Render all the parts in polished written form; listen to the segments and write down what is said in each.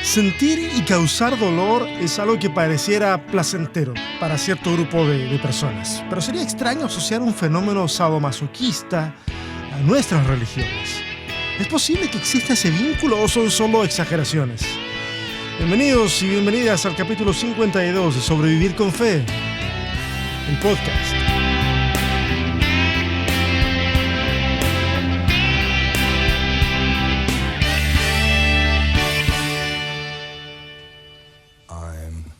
Sentir y causar dolor es algo que pareciera placentero para cierto grupo de personas, pero sería extraño asociar un fenómeno sadomasoquista a nuestras religiones. ¿Es posible que exista ese vínculo o son solo exageraciones? Bienvenidos y bienvenidas al capítulo 52 de Sobrevivir con Fe, el podcast.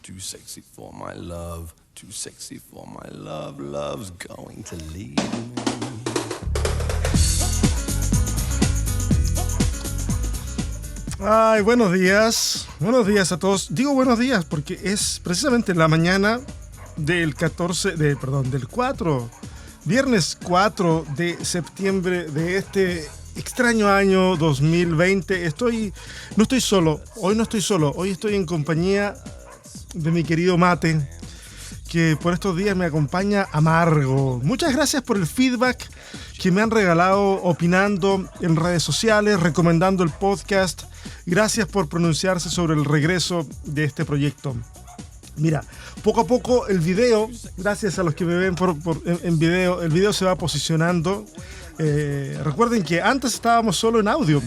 Too sexy for my love, too sexy for my love, love's going to leave me. Ay, buenos días a todos. Digo buenos días porque es precisamente la mañana del viernes 4 de septiembre de este extraño año 2020. No estoy solo, hoy estoy en compañía de mi querido Mate, que por estos días me acompaña amargo. Muchas gracias por el feedback que me han regalado opinando en redes sociales, recomendando el podcast. Gracias por pronunciarse sobre el regreso de este proyecto. Mira, poco a poco el video, gracias a los que me ven en video, el video se va posicionando. Recuerden que antes estábamos solo en audio.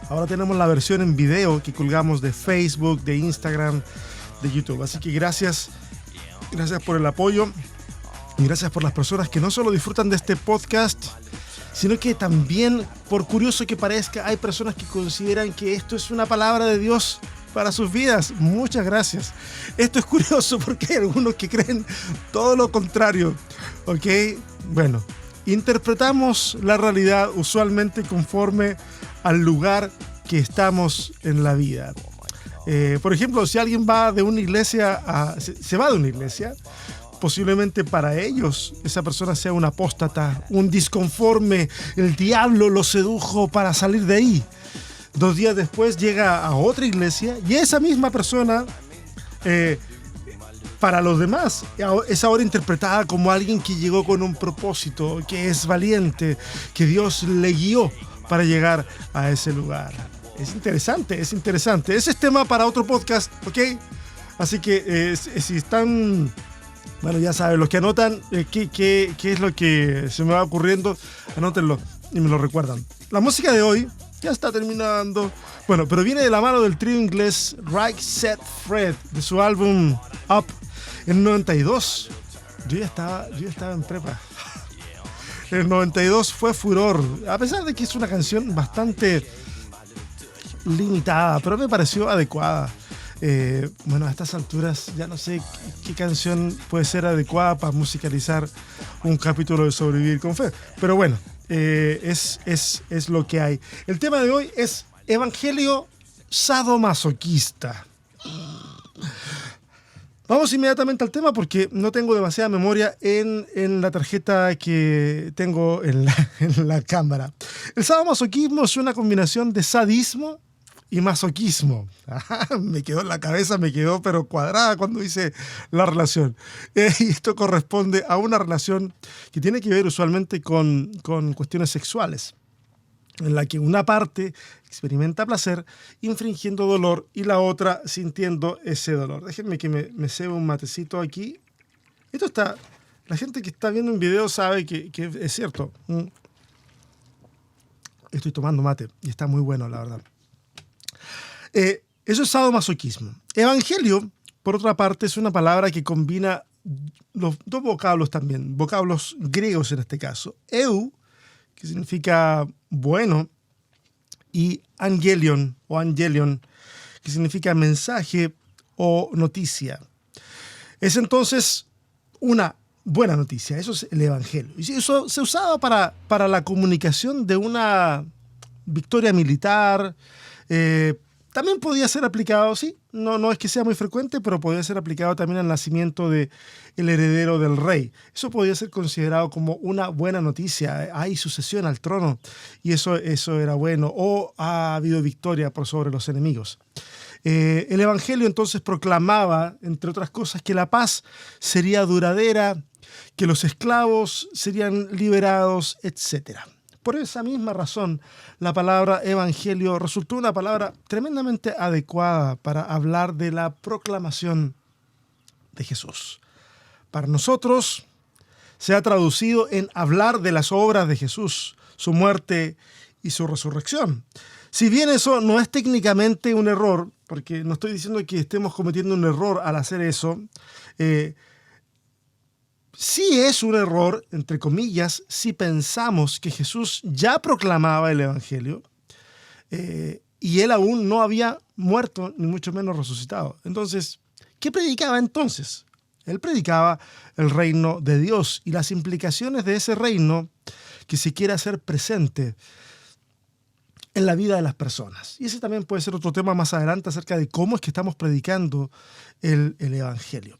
Ahora tenemos la versión en video que colgamos de Facebook, de Instagram, de YouTube. Así que gracias por el apoyo y gracias por las personas que no solo disfrutan de este podcast, sino que también, por curioso que parezca, hay personas que consideran que esto es una palabra de Dios para sus vidas. Muchas gracias. Esto es curioso porque hay algunos que creen todo lo contrario. ¿Ok? Bueno, interpretamos la realidad usualmente conforme al lugar que estamos en la vida. Por ejemplo, si alguien va de una iglesia se va de una iglesia, posiblemente para ellos esa persona sea un apóstata, un disconforme, el diablo lo sedujo para salir de ahí. 2 días después llega a otra iglesia y esa misma persona, para los demás, es ahora interpretada como alguien que llegó con un propósito, que es valiente, que Dios le guió para llegar a ese lugar. Es interesante. Ese es tema para otro podcast, ¿ok? Así que si están, bueno, ya saben, los que anotan qué es lo que se me va ocurriendo, anótenlo y me lo recuerdan. La música de hoy ya está terminando. Bueno, pero viene de la mano del trío inglés Right Set Fred, de su álbum Up en 92. Yo ya estaba en prepa. El 92 fue furor, a pesar de que es una canción bastante limitada, pero me pareció adecuada. Bueno, a estas alturas ya no sé qué canción puede ser adecuada para musicalizar un capítulo de Sobrevivir con Fe, pero bueno, es lo que hay. El tema de hoy es Evangelio sadomasoquista. Vamos inmediatamente al tema porque no tengo demasiada memoria en la tarjeta que tengo en la cámara. El sadomasoquismo es una combinación de sadismo y masoquismo. Me quedó en la cabeza, pero cuadrada cuando hice la relación. Y esto corresponde a una relación que tiene que ver usualmente con cuestiones sexuales, en la que una parte experimenta placer infringiendo dolor y la otra sintiendo ese dolor. Déjenme que me cebo un matecito aquí. La gente que está viendo un video sabe que es cierto. Estoy tomando mate y está muy bueno, la verdad. Eso es sadomasoquismo. Evangelio, por otra parte, es una palabra que combina los dos vocablos también, vocablos griegos en este caso. Eu, que significa bueno, y angelion, que significa mensaje o noticia. Es entonces una buena noticia, eso es el evangelio. Y eso se usaba para la comunicación de una victoria militar. También podía ser aplicado, sí, no es que sea muy frecuente, pero podía ser aplicado también al nacimiento del heredero del rey. Eso podía ser considerado como una buena noticia. Hay sucesión al trono y eso era bueno. O ha habido victoria por sobre los enemigos. El evangelio entonces proclamaba, entre otras cosas, que la paz sería duradera, que los esclavos serían liberados, etc. Por esa misma razón, la palabra evangelio resultó una palabra tremendamente adecuada para hablar de la proclamación de Jesús. Para nosotros se ha traducido en hablar de las obras de Jesús, su muerte y su resurrección. Si bien eso no es técnicamente un error, porque no estoy diciendo que estemos cometiendo un error al hacer eso, sí es un error, entre comillas, si pensamos que Jesús ya proclamaba el Evangelio y él aún no había muerto, ni mucho menos resucitado. Entonces, ¿qué predicaba entonces? Él predicaba el reino de Dios y las implicaciones de ese reino que se quiere hacer presente en la vida de las personas. Y ese también puede ser otro tema más adelante acerca de cómo es que estamos predicando el Evangelio.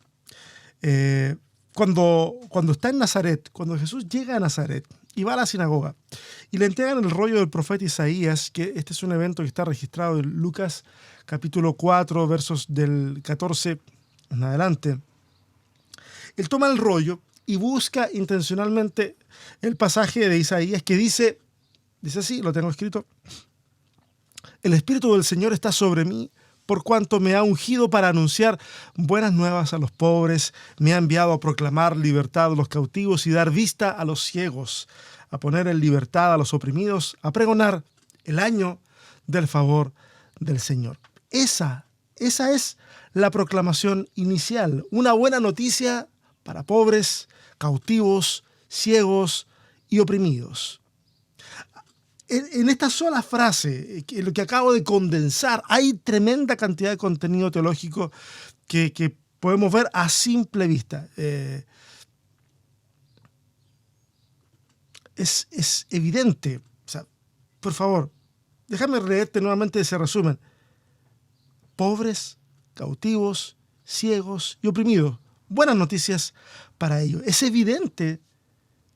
Cuando está en Nazaret, cuando Jesús llega a Nazaret y va a la sinagoga y le entregan el rollo del profeta Isaías, que este es un evento que está registrado en Lucas capítulo 4, versos del 14 en adelante, él toma el rollo y busca intencionalmente el pasaje de Isaías que dice así, lo tengo escrito: el Espíritu del Señor está sobre mí, por cuanto me ha ungido para anunciar buenas nuevas a los pobres, me ha enviado a proclamar libertad a los cautivos y dar vista a los ciegos, a poner en libertad a los oprimidos, a pregonar el año del favor del Señor. Esa es la proclamación inicial, una buena noticia para pobres, cautivos, ciegos y oprimidos. En esta sola frase, lo que acabo de condensar, hay tremenda cantidad de contenido teológico que podemos ver a simple vista. Es evidente. O sea, por favor, déjame leerte nuevamente ese resumen. Pobres, cautivos, ciegos y oprimidos. Buenas noticias para ellos. Es evidente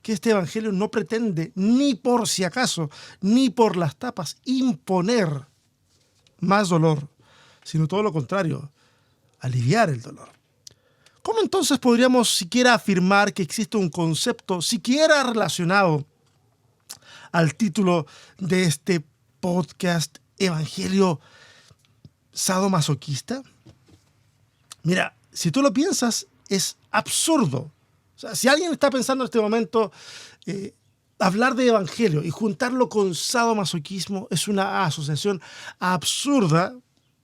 que este evangelio no pretende, ni por si acaso, ni por las tapas, imponer más dolor, sino todo lo contrario, aliviar el dolor. ¿Cómo entonces podríamos siquiera afirmar que existe un concepto siquiera relacionado al título de este podcast, Evangelio sadomasoquista? Mira, si tú lo piensas, es absurdo. O sea, si alguien está pensando en este momento hablar de evangelio y juntarlo con sadomasoquismo es una asociación absurda,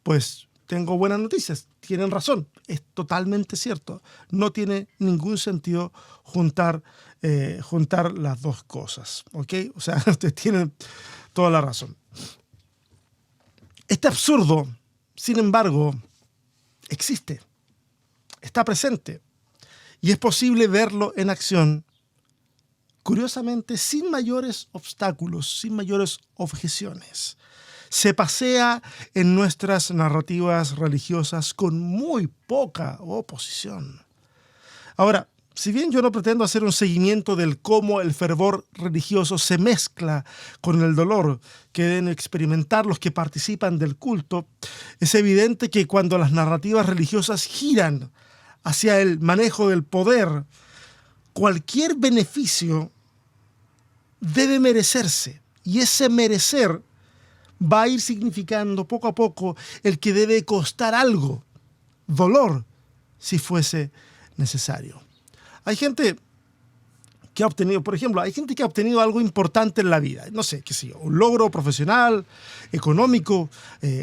pues tengo buenas noticias. Tienen razón, es totalmente cierto. No tiene ningún sentido juntar las dos cosas, ¿ok? O sea, ustedes tienen toda la razón. Este absurdo, sin embargo, existe, está presente. Y es posible verlo en acción, curiosamente, sin mayores obstáculos, sin mayores objeciones. Se pasea en nuestras narrativas religiosas con muy poca oposición. Ahora, si bien yo no pretendo hacer un seguimiento del cómo el fervor religioso se mezcla con el dolor que deben experimentar los que participan del culto, es evidente que cuando las narrativas religiosas giran hacia el manejo del poder, cualquier beneficio debe merecerse. Y ese merecer va a ir significando poco a poco el que debe costar algo, dolor, si fuese necesario. Hay gente que ha obtenido, por ejemplo, algo importante en la vida. No sé, qué sé yo, un logro profesional, económico,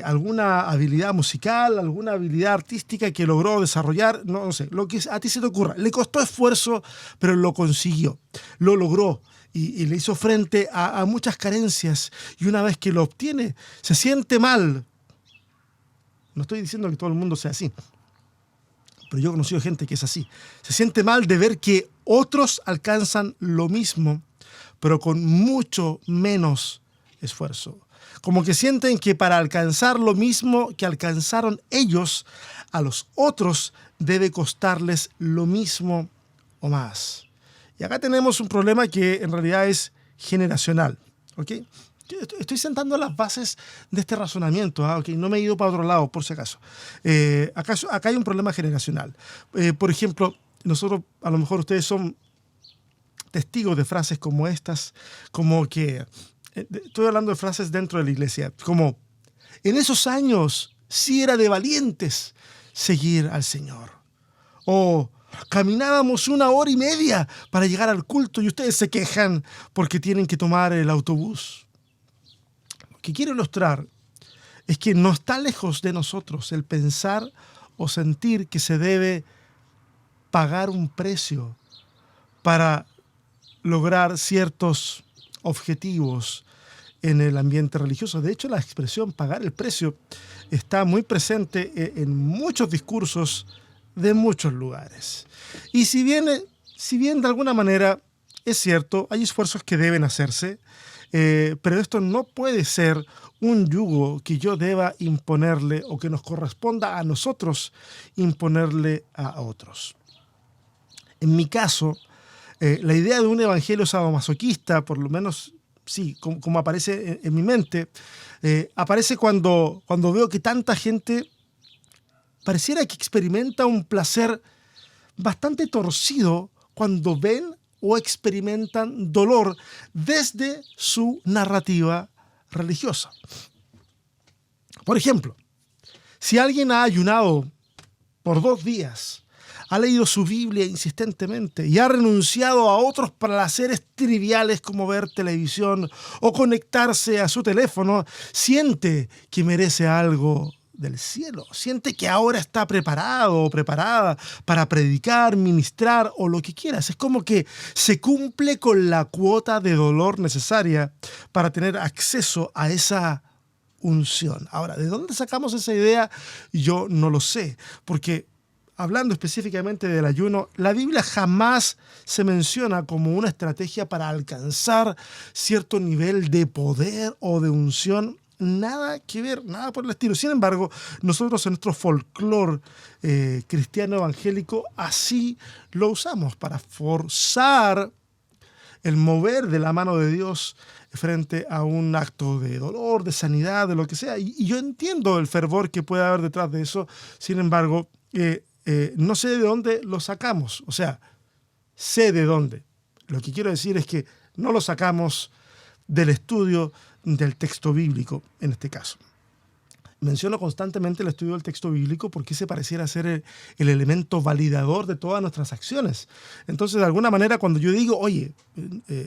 alguna habilidad musical, alguna habilidad artística que logró desarrollar, no sé, lo que a ti se te ocurra. Le costó esfuerzo, pero lo consiguió, lo logró y le hizo frente a muchas carencias. Y una vez que lo obtiene, se siente mal. No estoy diciendo que todo el mundo sea así, pero yo he conocido gente que es así. Se siente mal de ver que otros alcanzan lo mismo, pero con mucho menos esfuerzo. Como que sienten que para alcanzar lo mismo que alcanzaron ellos, a los otros debe costarles lo mismo o más. Y acá tenemos un problema que en realidad es generacional, ¿ok? Estoy sentando las bases de este razonamiento, okay, no me he ido para otro lado, por si acaso. Acá hay un problema generacional. Por ejemplo, nosotros, a lo mejor ustedes son testigo de frases como estas, como que, estoy hablando de frases dentro de la iglesia, como, en esos años sí era de valientes seguir al Señor. O caminábamos 1 hora y media para llegar al culto y ustedes se quejan porque tienen que tomar el autobús. Lo que quiero ilustrar es que no está lejos de nosotros el pensar o sentir que se debe pagar un precio para lograr ciertos objetivos en el ambiente religioso. De hecho, la expresión pagar el precio está muy presente en muchos discursos de muchos lugares. Y si bien de alguna manera es cierto, hay esfuerzos que deben hacerse, pero esto no puede ser un yugo que yo deba imponerle o que nos corresponda a nosotros imponerle a otros. En mi caso, la idea de un evangelio sadomasoquista, por lo menos sí, como aparece en mi mente, aparece cuando veo que tanta gente pareciera que experimenta un placer bastante torcido cuando ven o experimentan dolor desde su narrativa religiosa. Por ejemplo, si alguien ha ayunado por 2 días, ha leído su Biblia insistentemente y ha renunciado a otros placeres triviales como ver televisión o conectarse a su teléfono, siente que merece algo del cielo, siente que ahora está preparado o preparada para predicar, ministrar o lo que quieras. Es como que se cumple con la cuota de dolor necesaria para tener acceso a esa unción. Ahora, ¿de dónde sacamos esa idea? Yo no lo sé, porque hablando específicamente del ayuno, la Biblia jamás se menciona como una estrategia para alcanzar cierto nivel de poder o de unción. Nada que ver, nada por el estilo. Sin embargo, nosotros en nuestro folclore cristiano evangélico así lo usamos para forzar el mover de la mano de Dios frente a un acto de dolor, de sanidad, de lo que sea. Y yo entiendo el fervor que puede haber detrás de eso. Sin embargo, no sé de dónde lo sacamos. O sea, sé de dónde. Lo que quiero decir es que no lo sacamos del estudio del texto bíblico, en este caso. Menciono constantemente el estudio del texto bíblico porque ese pareciera ser el elemento validador de todas nuestras acciones. Entonces, de alguna manera, cuando yo digo, oye,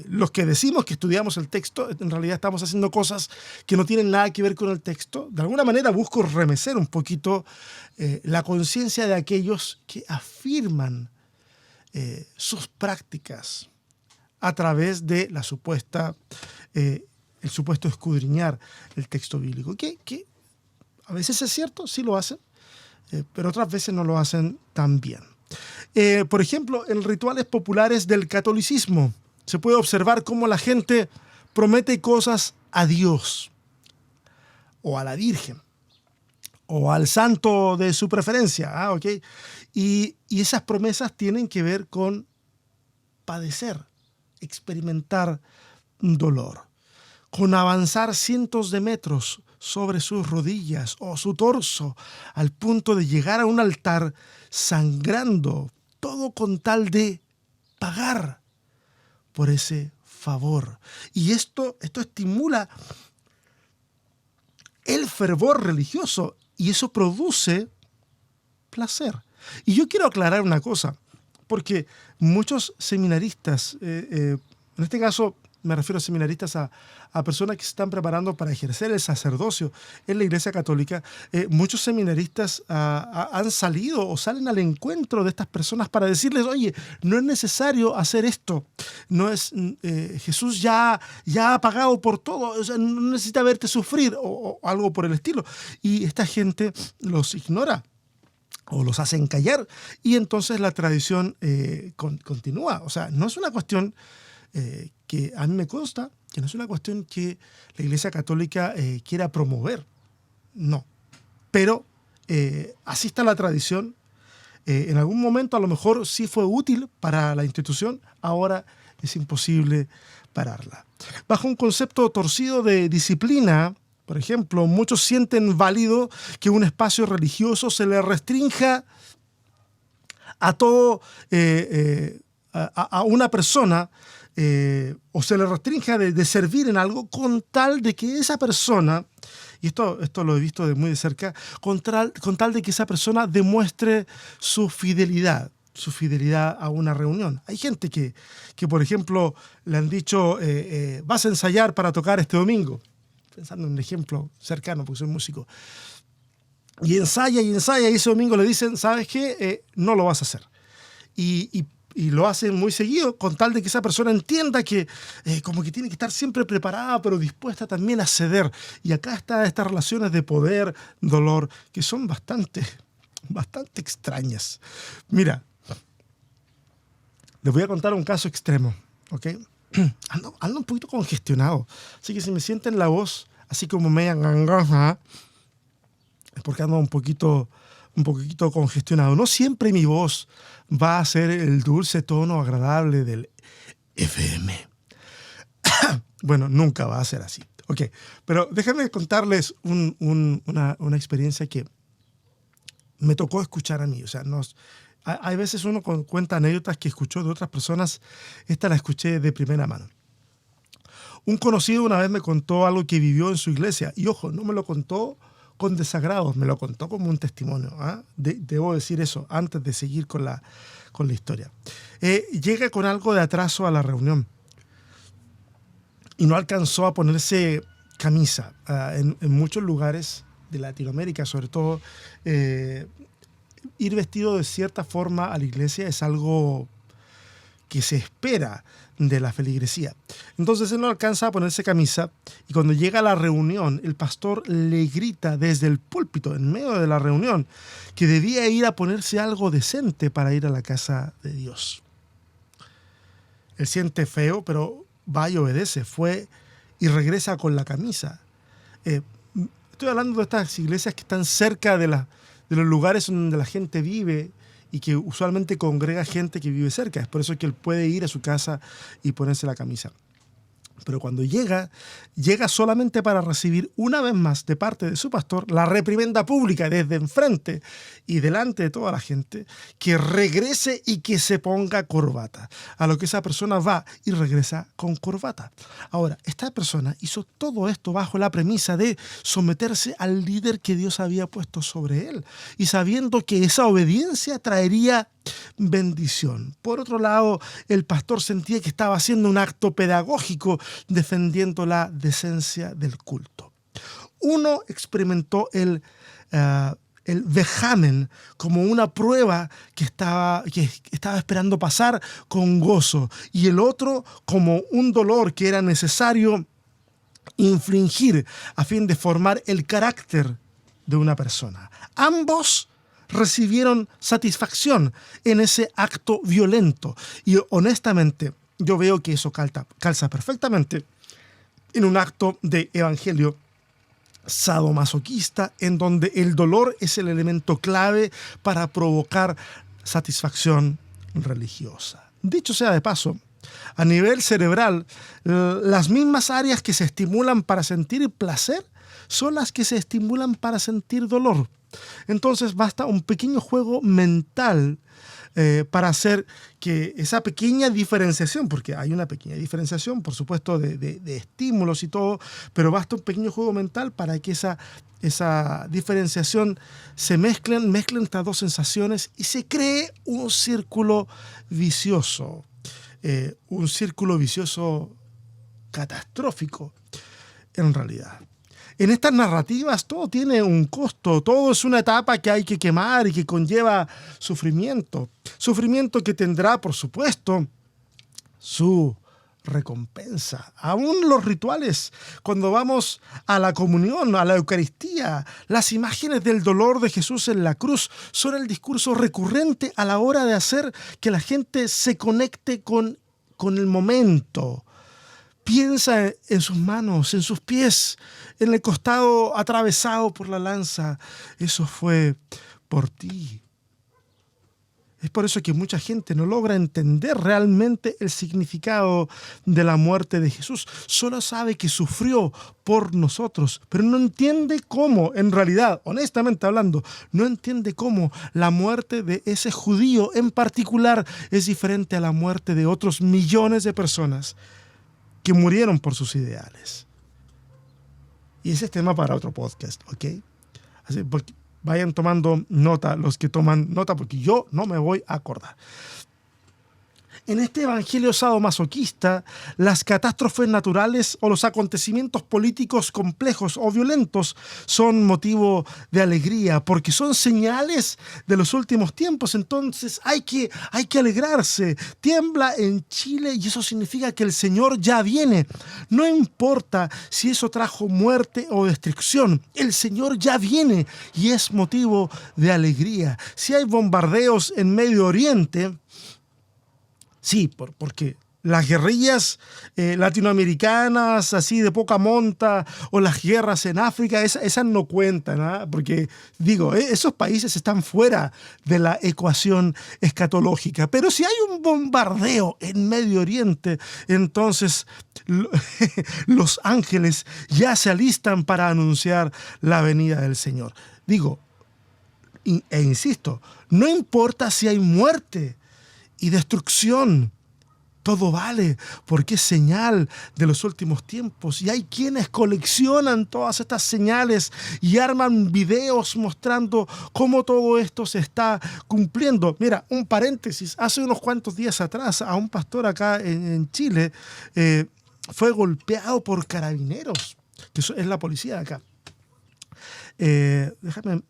los que decimos que estudiamos el texto, en realidad estamos haciendo cosas que no tienen nada que ver con el texto, de alguna manera busco remecer un poquito la conciencia de aquellos que afirman sus prácticas a través de la supuesta el supuesto escudriñar el texto bíblico. Que a veces es cierto, sí lo hacen, pero otras veces no lo hacen tan bien. Por ejemplo, en rituales populares del catolicismo se puede observar cómo la gente promete cosas a Dios, o a la Virgen, o al santo de su preferencia. ¿Okay? Y esas promesas tienen que ver con padecer, experimentar dolor, con avanzar cientos de metros sobre sus rodillas o su torso al punto de llegar a un altar sangrando, todo con tal de pagar por ese favor. Y esto estimula el fervor religioso y eso produce placer. Y yo quiero aclarar una cosa, porque muchos seminaristas, en este caso me refiero a seminaristas, a personas que se están preparando para ejercer el sacerdocio en la Iglesia Católica, muchos seminaristas han salido o salen al encuentro de estas personas para decirles, oye, no es necesario hacer esto, no es, Jesús ya ha pagado por todo, o sea, no necesita verte sufrir o algo por el estilo. Y esta gente los ignora o los hacen callar y entonces la tradición continúa. O sea, no es una cuestión que a mí me consta, que no es una cuestión que la Iglesia Católica quiera promover, no. Pero así está la tradición. En algún momento a lo mejor sí fue útil para la institución, ahora es imposible pararla. Bajo un concepto torcido de disciplina, por ejemplo, muchos sienten válido que un espacio religioso se le restrinja a a una persona o se le restrinja de servir en algo con tal de que esa persona, y esto lo he visto de muy de cerca, con tal de que esa persona demuestre su fidelidad a una reunión. Hay gente que por ejemplo, le han dicho, vas a ensayar para tocar este domingo, pensando en un ejemplo cercano, porque soy músico, y ensaya, y ese domingo le dicen, ¿sabes qué? No lo vas a hacer. Y lo hacen muy seguido con tal de que esa persona entienda que como que tiene que estar siempre preparada, pero dispuesta también a ceder. Y acá están estas relaciones de poder, dolor, que son bastante extrañas. Mira, les voy a contar un caso extremo, ¿ok? Ando un poquito congestionado, así que si me sienten la voz así como media gangosa, es porque ando un poquito congestionado. No siempre mi voz va a ser el dulce tono agradable del FM. Bueno, nunca va a ser así. Ok, pero déjenme contarles una experiencia que me tocó escuchar a mí. O sea, hay veces uno cuenta anécdotas que escuchó de otras personas. Esta la escuché de primera mano. Un conocido una vez me contó algo que vivió en su iglesia. Y ojo, no me lo contó con desagrado, me lo contó como un testimonio. Debo decir eso antes de seguir con la historia. Llega con algo de atraso a la reunión y no alcanzó a ponerse camisa. En muchos lugares de Latinoamérica, sobre todo, ir vestido de cierta forma a la iglesia es algo que se espera de la feligresía. Entonces él no alcanza a ponerse camisa y cuando llega a la reunión, el pastor le grita desde el púlpito, en medio de la reunión, que debía ir a ponerse algo decente para ir a la casa de Dios. Él siente feo, pero va y obedece. Fue y regresa con la camisa. Estoy hablando de estas iglesias que están cerca de los lugares donde la gente vive y que usualmente congrega gente que vive cerca. Es por eso que él puede ir a su casa y ponerse la camisa. Pero cuando llega solamente para recibir una vez más de parte de su pastor la reprimenda pública desde enfrente y delante de toda la gente, que regrese y que se ponga corbata. A lo que esa persona va y regresa con corbata. Ahora, esta persona hizo todo esto bajo la premisa de someterse al líder que Dios había puesto sobre él y sabiendo que esa obediencia traería bendición. Por otro lado, el pastor sentía que estaba haciendo un acto pedagógico defendiendo la decencia del culto. Uno experimentó el vejamen como una prueba que estaba esperando pasar con gozo, y el otro como un dolor que era necesario infligir a fin de formar el carácter de una persona. Ambos recibieron satisfacción en ese acto violento. Y honestamente, yo veo que eso calza perfectamente en un acto de evangelio sadomasoquista, en donde el dolor es el elemento clave para provocar satisfacción religiosa. Dicho sea de paso, a nivel cerebral, las mismas áreas que se estimulan para sentir placer son las que se estimulan para sentir dolor. Entonces basta un pequeño juego mental para hacer que esa pequeña diferenciación, porque hay una pequeña diferenciación, por supuesto, de estímulos y todo, pero basta un pequeño juego mental para que esa diferenciación se mezclen estas dos sensaciones y se cree un círculo vicioso catastrófico en realidad. En estas narrativas todo tiene un costo, todo es una etapa que hay que quemar y que conlleva sufrimiento. Sufrimiento que tendrá, por supuesto, su recompensa. Aún los rituales, cuando vamos a la comunión, a la Eucaristía, las imágenes del dolor de Jesús en la cruz son el discurso recurrente a la hora de hacer que la gente se conecte con el momento. Piensa en sus manos, en sus pies, en el costado atravesado por la lanza. Eso fue por ti. Es por eso que mucha gente no logra entender realmente el significado de la muerte de Jesús. Solo sabe que sufrió por nosotros, pero no entiende cómo, en realidad, honestamente hablando, no entiende cómo la muerte de ese judío en particular es diferente a la muerte de otros millones de personas que murieron por sus ideales. Y ese es tema para otro podcast, ¿ok? Así, porque vayan tomando nota los que toman nota, porque yo no me voy a acordar. En este evangelio sadomasoquista, las catástrofes naturales o los acontecimientos políticos complejos o violentos son motivo de alegría, porque son señales de los últimos tiempos. Entonces hay que alegrarse. Tiembla en Chile y eso significa que el Señor ya viene. No importa si eso trajo muerte o destrucción, el Señor ya viene y es motivo de alegría. Si hay bombardeos en Medio Oriente, sí, porque las guerrillas latinoamericanas, así de poca monta, o las guerras en África, esas no cuentan, ¿eh? Porque, digo, esos países están fuera de la ecuación escatológica. Pero si hay un bombardeo en Medio Oriente, entonces los ángeles ya se alistan para anunciar la venida del Señor. Digo, e insisto, no importa si hay muerte y destrucción, todo vale, porque es señal de los últimos tiempos. Y hay quienes coleccionan todas estas señales y arman videos mostrando cómo todo esto se está cumpliendo. Mira, un paréntesis, hace unos cuantos días atrás a un pastor acá en Chile fue golpeado por carabineros, que es la policía de acá.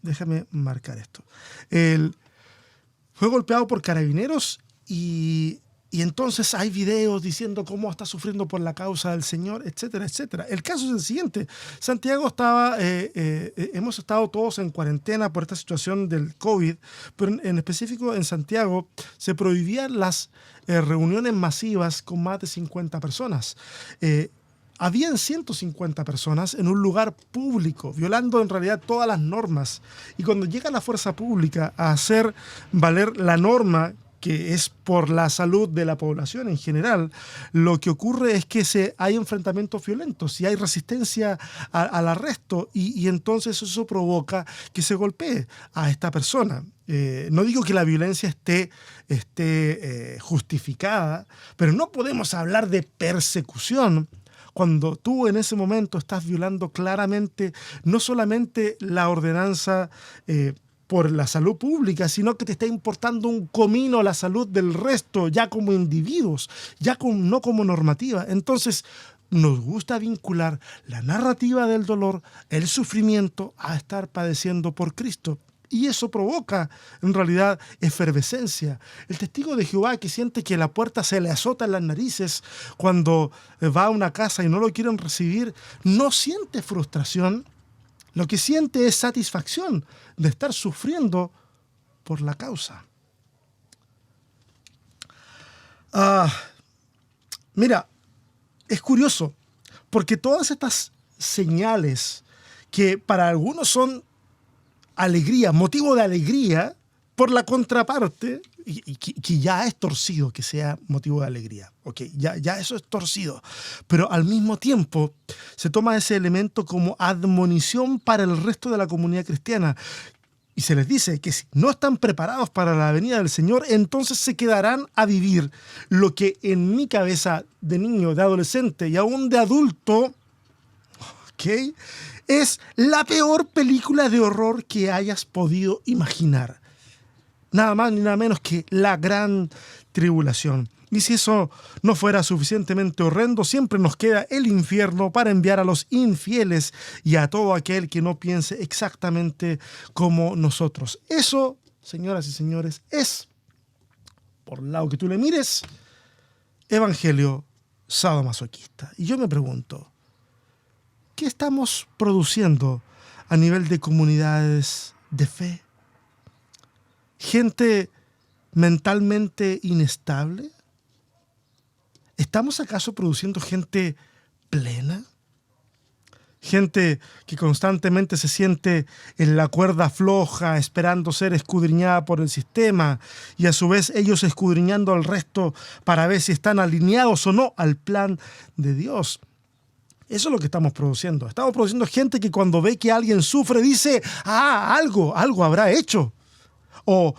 Déjame marcar esto. Fue golpeado por carabineros y entonces hay videos diciendo cómo está sufriendo por la causa del Señor, etcétera, etcétera. El caso es el siguiente. Santiago hemos estado todos en cuarentena por esta situación del COVID, pero en específico en Santiago se prohibían las reuniones masivas con más de 50 personas. Habían 150 personas en un lugar público, violando en realidad todas las normas. Y cuando llega la fuerza pública a hacer valer la norma, que es por la salud de la población en general, lo que ocurre es que hay enfrentamientos violentos y hay resistencia al arresto y entonces eso provoca que se golpee a esta persona. No digo que la violencia esté justificada, pero no podemos hablar de persecución cuando tú en ese momento estás violando claramente no solamente la ordenanza por la salud pública, sino que te está importando un comino la salud del resto, ya como individuos, no como normativa. Entonces, nos gusta vincular la narrativa del dolor, el sufrimiento, a estar padeciendo por Cristo. Y eso provoca, en realidad, efervescencia. El testigo de Jehová que siente que la puerta se le azota en las narices cuando va a una casa y no lo quieren recibir, no siente frustración. Lo que siente es satisfacción de estar sufriendo por la causa. Mira, es curioso, porque todas estas señales que para algunos son alegría, motivo de alegría, por la contraparte, y que ya es torcido que sea motivo de alegría, okay, ya eso es torcido, pero al mismo tiempo se toma ese elemento como admonición para el resto de la comunidad cristiana, y se les dice que si no están preparados para la venida del Señor, entonces se quedarán a vivir lo que en mi cabeza de niño, de adolescente y aún de adulto, ¿okay?, es la peor película de horror que hayas podido imaginar. Nada más ni nada menos que la gran tribulación. Y si eso no fuera suficientemente horrendo, siempre nos queda el infierno para enviar a los infieles y a todo aquel que no piense exactamente como nosotros. Eso, señoras y señores, es, por el lado que tú le mires, evangelio sadomasoquista. Y yo me pregunto, ¿qué estamos produciendo a nivel de comunidades de fe? ¿Gente mentalmente inestable? ¿Estamos acaso produciendo gente plena? gente que constantemente se siente en la cuerda floja, esperando ser escudriñada por el sistema, y a su vez ellos escudriñando al resto para ver si están alineados o no al plan de Dios. Eso es lo que estamos produciendo. Estamos produciendo gente que cuando ve que alguien sufre dice, algo habrá hecho. O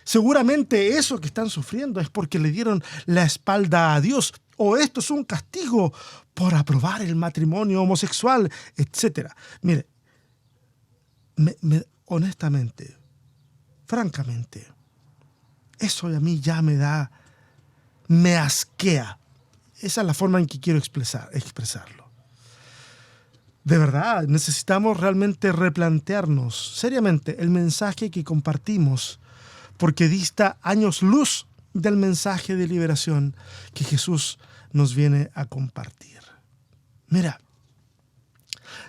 seguramente eso que están sufriendo es porque le dieron la espalda a Dios. O esto es un castigo por aprobar el matrimonio homosexual, etc. Mire, honestamente, francamente, eso a mí ya me asquea. Esa es la forma en que quiero expresarlo. De verdad, necesitamos realmente replantearnos seriamente el mensaje que compartimos, porque dista años luz del mensaje de liberación que Jesús nos viene a compartir. Mira,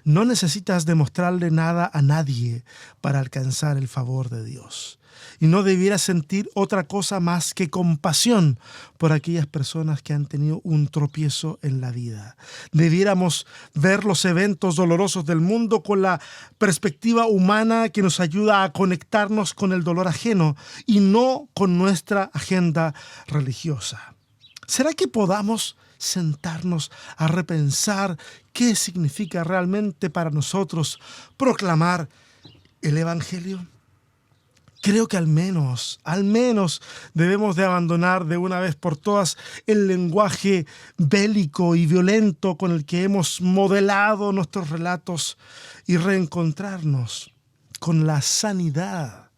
no necesitas demostrarle nada a nadie para alcanzar el favor de Dios. Y no debieras sentir otra cosa más que compasión por aquellas personas que han tenido un tropiezo en la vida. Debiéramos ver los eventos dolorosos del mundo con la perspectiva humana que nos ayuda a conectarnos con el dolor ajeno y no con nuestra agenda religiosa. ¿Será que podamos sentarnos a repensar qué significa realmente para nosotros proclamar el Evangelio? Creo que al menos debemos de abandonar de una vez por todas el lenguaje bélico y violento con el que hemos modelado nuestros relatos y reencontrarnos con la sanidad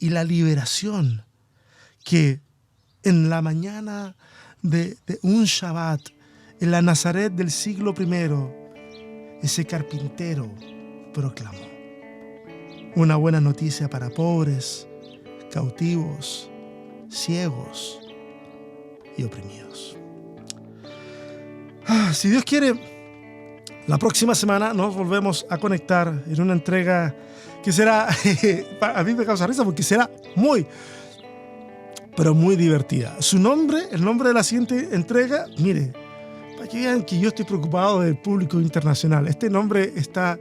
y la liberación que en la mañana de un Shabbat, en la Nazaret del siglo I, ese carpintero proclamó. Una buena noticia para pobres, cautivos, ciegos y oprimidos. Si Dios quiere, la próxima semana nos volvemos a conectar en una entrega que será, a mí me causa risa porque será muy, pero muy divertida. El nombre de la siguiente entrega, mire, para que vean que yo estoy preocupado del público internacional. Este nombre está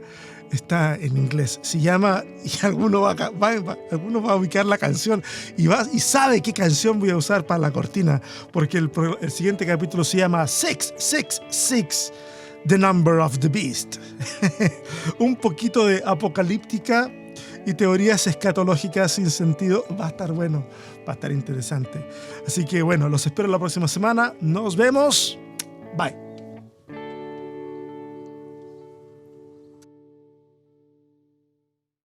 en inglés. Se llama, y alguno va a ubicar la canción y sabe qué canción voy a usar para la cortina, porque el siguiente capítulo se llama 666, The Number of the Beast. Un poquito de apocalíptica y teorías escatológicas sin sentido. Va a estar bueno, va a estar interesante. Así que bueno, los espero la próxima semana. Nos vemos. Bye.